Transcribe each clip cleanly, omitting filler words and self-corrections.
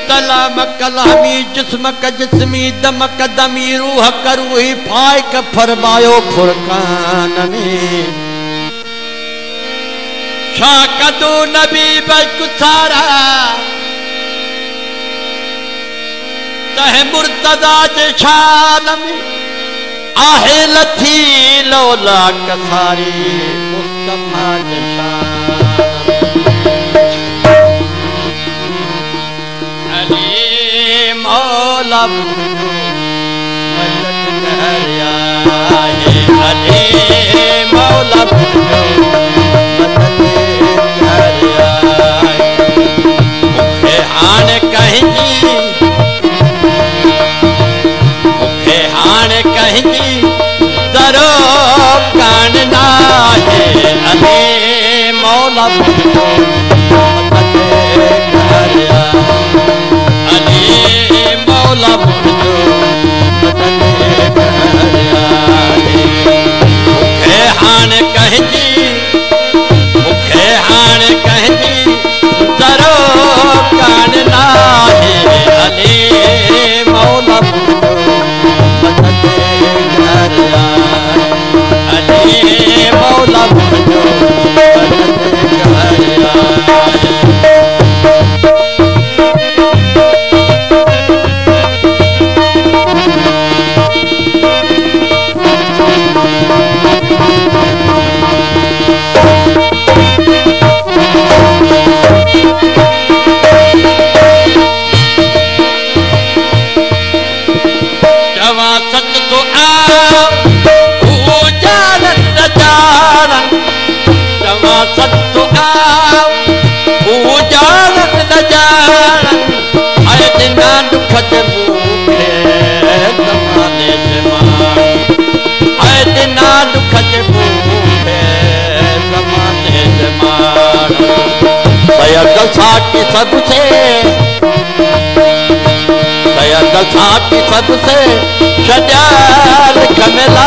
कलाम कलामी जिस्मक जिस्मी दमक दमी रूह करूही फाइक फरमायो फुरकान में शाकदू नबी बकुसारा तह मुर्तदा जे शान में आहे लथी लौला कसारी मुस्तफा जे शान अली मौला बुझो मदद कर आए अली मौला बुझो मदद कर आए मुखे हान कहीं मुखे हान कहीं दरो कान ना है अली मौला बुझो मदद कर आए मौला बुझो मदद कर आए मुखे हान कहीं मुखे हान कहीं दरो कान ना है अली मौला बुझो मदद कर आए अली मौला बुझो मदद कर आए साकी सबसे साकी सबसे शजाल कमला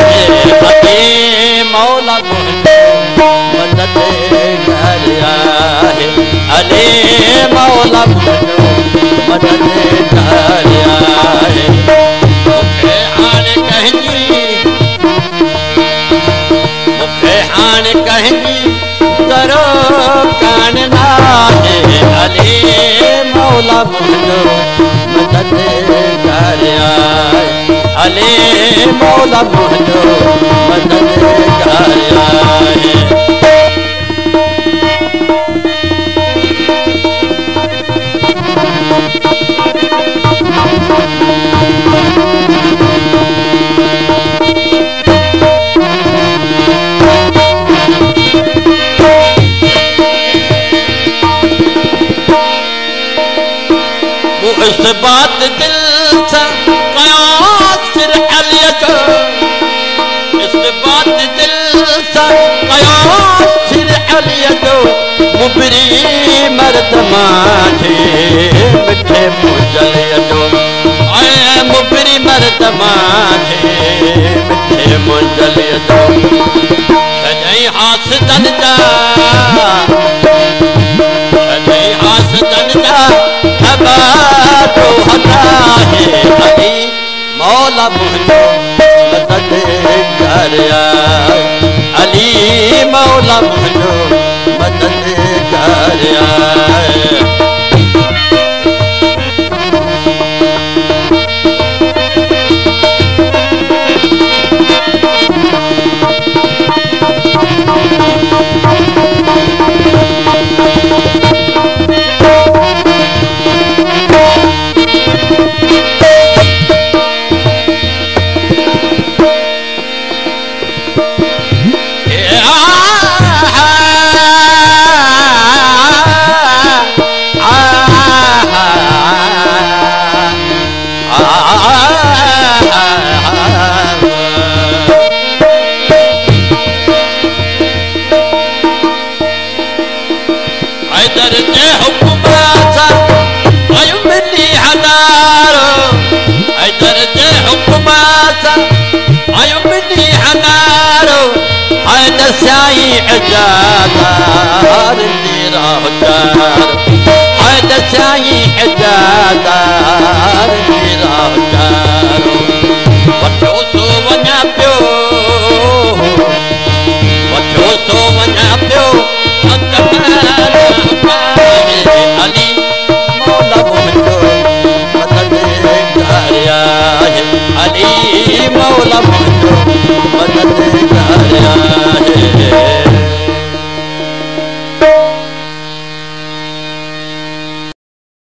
है मौला बुझो मदद कर आए अली मौला बुझो मदद कर आए मुखे हान कहीं मुखे हान कहीं करो कान ना है अली मौला बुझो मदद कर आए अली मौला बुझो मदद कर आए इस बात दिल से कयासिर अली को इस बात दिल से कयासिर अली को मुबरी मर्द मांझे मिठे मुजल जो आए मुबरी मर्द मांझे मिठे मुजल जो सजई हाथ दन जा सजई हाथ दन जा तो हटा है अली मौला बुझो मदद कर आए अली मौला बुझो मदद कर आए साईं इजाज़त तेरा होकार है साईं इजाज़त मौला मुझो मदद